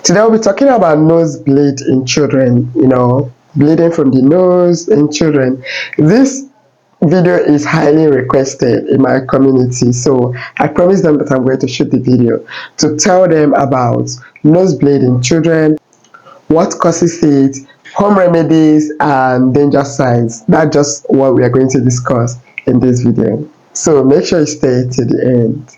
Today we'll be talking about nosebleed in children, bleeding from the nose in children. This video is highly requested in my community, so I promised them that I'm going to shoot the video to tell them about nosebleed in children, what causes it, home remedies, and danger signs. That's just what we are going to discuss in this video. So make sure you stay to the end.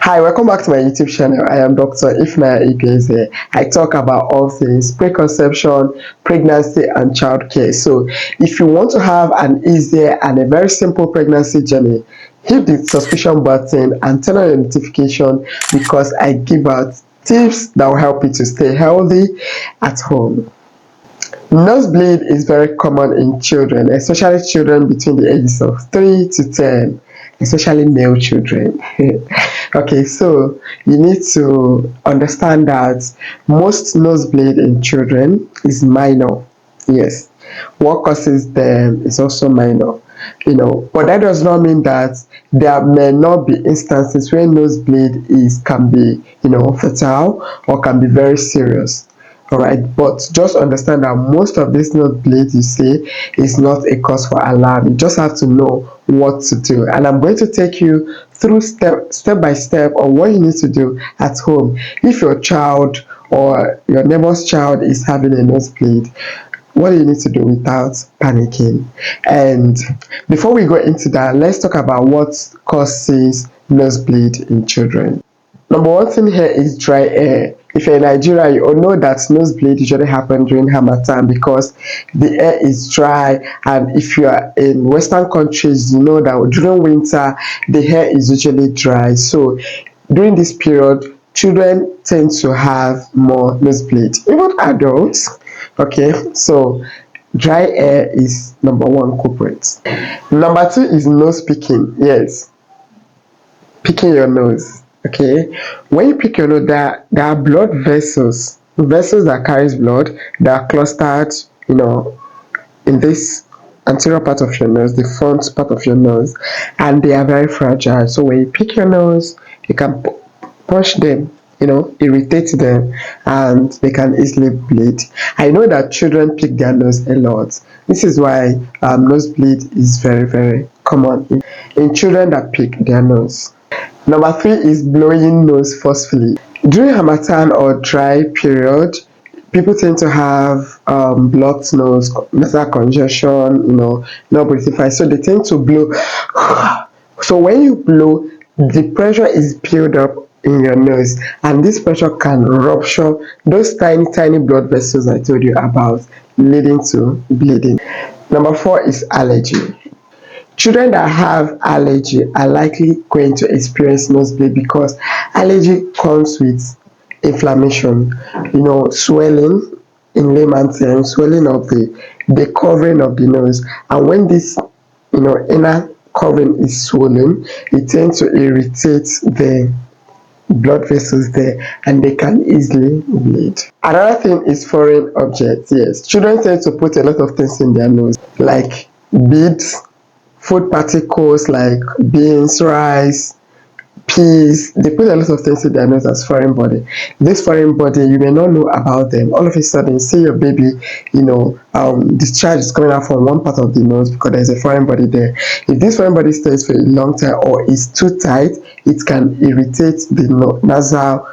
Hi, welcome back to my YouTube channel. I am Dr. Ifnaya Igeze. I talk about all things preconception, pregnancy, and childcare. So, if you want to have an easier and a very simple pregnancy journey, hit the subscription button and turn on your notification because I give out tips that will help you to stay healthy at home. Nosebleed is very common in children, especially children between the ages of 3 to 10, especially male children. Okay, so you need to understand that most nosebleed in children is minor. Yes, what causes them is also minor. But that does not mean that there may not be instances where nosebleed can be, fatal or can be very serious. All right, but just understand that most of this nosebleed you see is not a cause for alarm. You just have to know what to do, and I'm going to take you through step by step on what you need to do at home if your child or your neighbor's child is having a nosebleed. What do you need to do without panicking? And before we go into that, let's talk about what causes nosebleed in children. Number one thing here is dry air. If you're in Nigeria, you all know that nosebleed usually happens during harmattan because the air is dry, and if you are in Western countries, you know that during winter the air is usually dry. So during this period, children tend to have more nosebleed, even adults. Okay, so dry air is number one culprit. Number two is nose picking. Yes, picking your nose. Okay, when you pick your nose, there are blood vessels that carries blood that are clustered, in this anterior part of your nose, the front part of your nose, and they are very fragile. So when you pick your nose, you can push them, irritate them, and they can easily bleed. I know that children pick their nose a lot. This is why nosebleed is very, very common in children that pick their nose. Number three is blowing nose forcefully. During harmattan or dry period, people tend to have blocked nose, nasal congestion, not breathing fine. So they tend to blow. So when you blow, the pressure is built up in your nose, and this pressure can rupture those tiny, tiny blood vessels I told you about, leading to bleeding. Number four is allergy. Children that have allergy are likely going to experience nosebleed because allergy comes with inflammation, swelling, in layman's terms, swelling of the covering of the nose. And when this, inner covering is swollen, it tends to irritate the blood vessels there, and they can easily bleed. Another thing is foreign objects. Yes, children tend to put a lot of things in their nose, like beads, food particles like beans, rice, peas. They put a lot of things in their nose as foreign body. This foreign body, you may not know about them. All of a sudden, you see your baby, discharge is coming out from one part of the nose because there's a foreign body there. If this foreign body stays for a long time or is too tight, it can irritate the nasal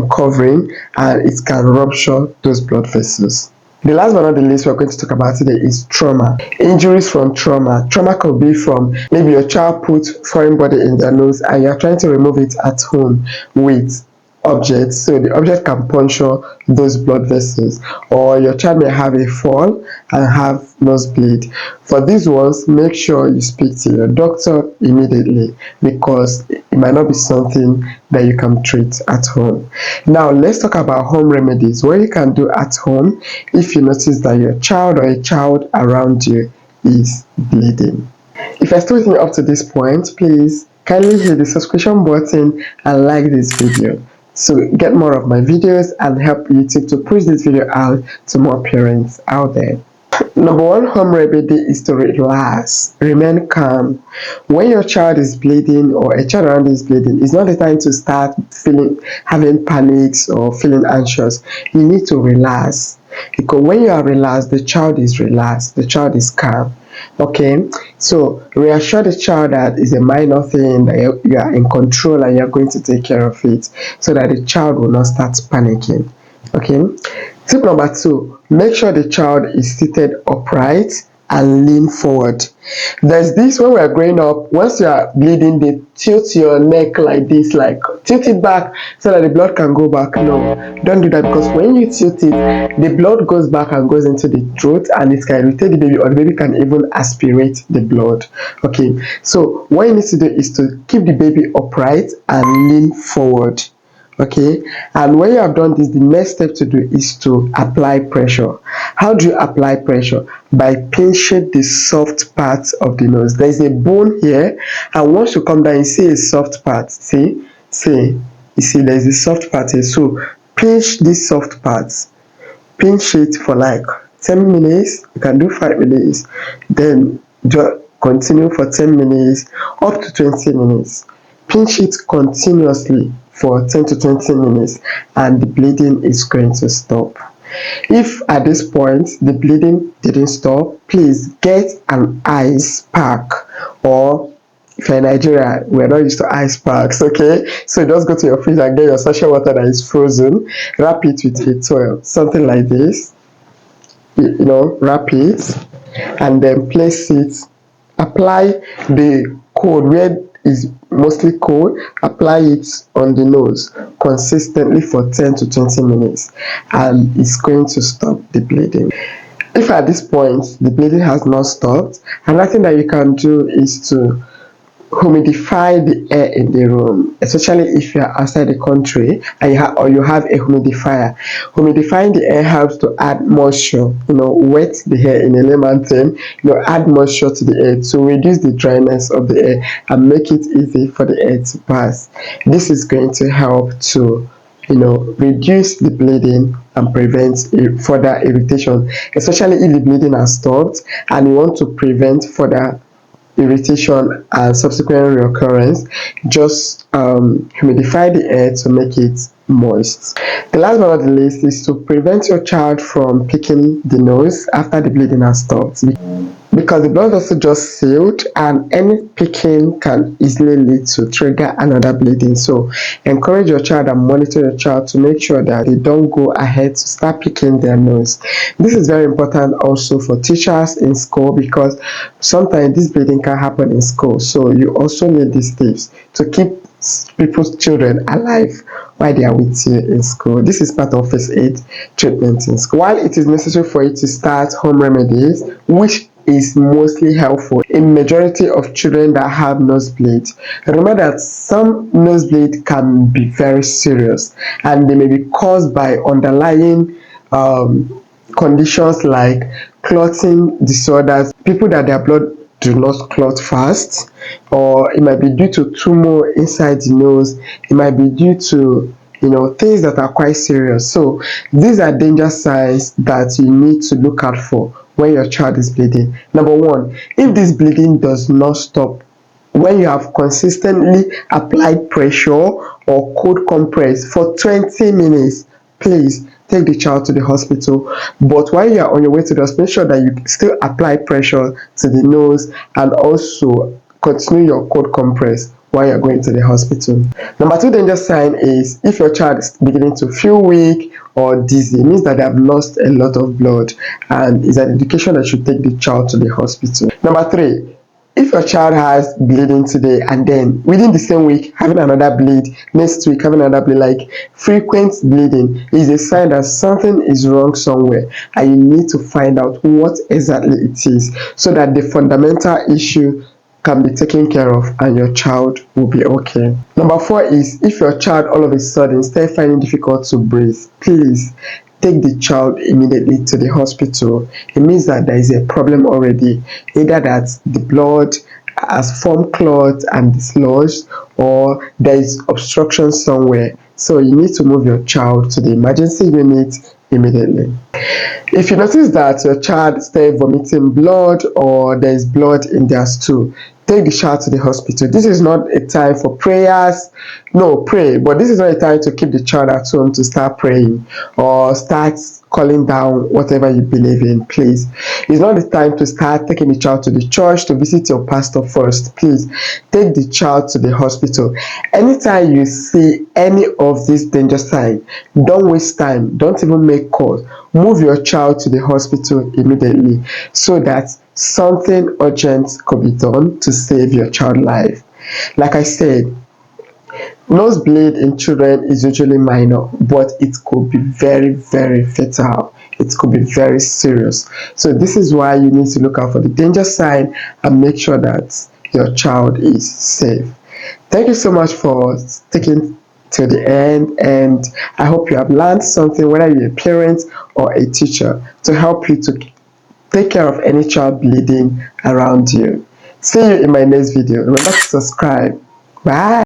covering, and it can rupture those blood vessels. The last but not the least we're going to talk about today is trauma. Injuries from trauma. Trauma could be from maybe your child put foreign body in their nose and you're trying to remove it at home with objects, so the object can puncture those blood vessels, or your child may have a fall and have nosebleed. For these ones, make sure you speak to your doctor immediately because it might not be something that you can treat at home. Now let's talk about home remedies, what you can do at home if you notice that your child or a child around you is bleeding. If you're still with me up to this point, please kindly hit the subscription button and like this video so get more of my videos and help YouTube to push this video out to more parents out there. Number one home remedy is to relax, remain calm. When your child is bleeding or a child around is bleeding, it's not the time to start having panics or feeling anxious. You need to relax, because when you are relaxed, the child is relaxed, the child is calm. Okay, so reassure the child that it's a minor thing, that you are in control and you're going to take care of it, so that the child will not start panicking. Okay, tip number two, make sure the child is seated upright and lean forward. There's this, when we are growing up, once you are bleeding, they tilt your neck like this, like tilt it back so that the blood can go back. No, don't do that, because when you tilt it, the blood goes back and goes into the throat and it can irritate the baby, or the baby can even aspirate the blood. Okay, so what you need to do is to keep the baby upright and lean forward. Okay, and when you have done this, the next step to do is to apply pressure. How do you apply pressure? By pinching the soft parts of the nose. There is a bone here, and once you come down, you see a soft part. See, you see there is a soft part here. So pinch these soft parts, pinch it for like 10 minutes. You can do 5 minutes, then just continue for 10 minutes up to 20 minutes. Pinch it continuously for 10 to 20 minutes and the bleeding is going to stop. If at this point the bleeding didn't stop, please get an ice pack, or if you're in Nigeria, we're not used to ice packs, okay? So just go to your fridge and get your sachet water that is frozen, wrap it with a towel, something like this, wrap it, and then place it, apply the cold where is mostly cold, apply it on the nose consistently for 10 to 20 minutes, and it's going to stop the bleeding. If at this point the bleeding has not stopped, another thing that you can do is to humidify the air in the room, especially if you are outside the country and you have a humidifier. Humidifying the air helps to add moisture, wet the air in a layman term, add moisture to the air to reduce the dryness of the air and make it easy for the air to pass. This is going to help to reduce the bleeding and prevent further irritation, especially if the bleeding has stopped and you want to prevent further irritation and subsequent reoccurrence. Just humidify the air to make it moist. The last but not the least is to prevent your child from picking the nose after the bleeding has stopped, because the blood vessel just sealed and any picking can easily lead to trigger another bleeding. So encourage your child and monitor your child to make sure that they don't go ahead to start picking their nose. This is very important also for teachers in school, because sometimes this bleeding can happen in school. So you also need these tips to keep people's children alive while they are with you in school. This is part of first aid treatment in school. While it is necessary for you to start home remedies, which is mostly helpful in majority of children that have nosebleed, remember that some nosebleed can be very serious and they may be caused by underlying conditions like clotting disorders, people that their blood do not clot fast, or it might be due to tumor inside the nose, it might be due to things that are quite serious. So these are danger signs that you need to look out for when your child is bleeding. Number one, if this bleeding does not stop when you have consistently applied pressure or cold compress for 20 minutes, please take the child to the hospital. But while you are on your way to the hospital, make sure that you still apply pressure to the nose and also continue your cold compress while you're going to the hospital. Number two danger sign is if your child is beginning to feel weak or dizzy. It means that they have lost a lot of blood and is an indication that you should take the child to the hospital. Number three, if your child has bleeding today and then within the same week having another bleed, next week having another bleed, like frequent bleeding, is a sign that something is wrong somewhere and you need to find out what exactly it is so that the fundamental issue can be taken care of and your child will be okay. Number four is if your child all of a sudden start finding difficult to breathe, please take the child immediately to the hospital. It means that there is a problem already, either that the blood has formed clots and dislodged, or there is obstruction somewhere. So you need to move your child to the emergency unit immediately. If you notice that your child started vomiting blood or there is blood in their stool, take the child to the hospital. This is not a time for prayers. No, pray, but this is not a time to keep the child at home to start praying or start calling down whatever you believe in. Please, it's not the time to start taking the child to the church to visit your pastor first. Please take the child to the hospital. Anytime you see any of these danger signs, don't waste time, don't even make calls. Move your child to the hospital immediately so that something urgent could be done to save your child life. Like I said, nosebleed in children is usually minor, but it could be very, very fatal. It could be very serious. So this is why you need to look out for the danger sign and make sure that your child is safe. Thank you so much for sticking to the end, and I hope you have learned something, whether you're a parent or a teacher, to help you to take care of any child bleeding around you. See you in my next video. Remember to subscribe. Bye.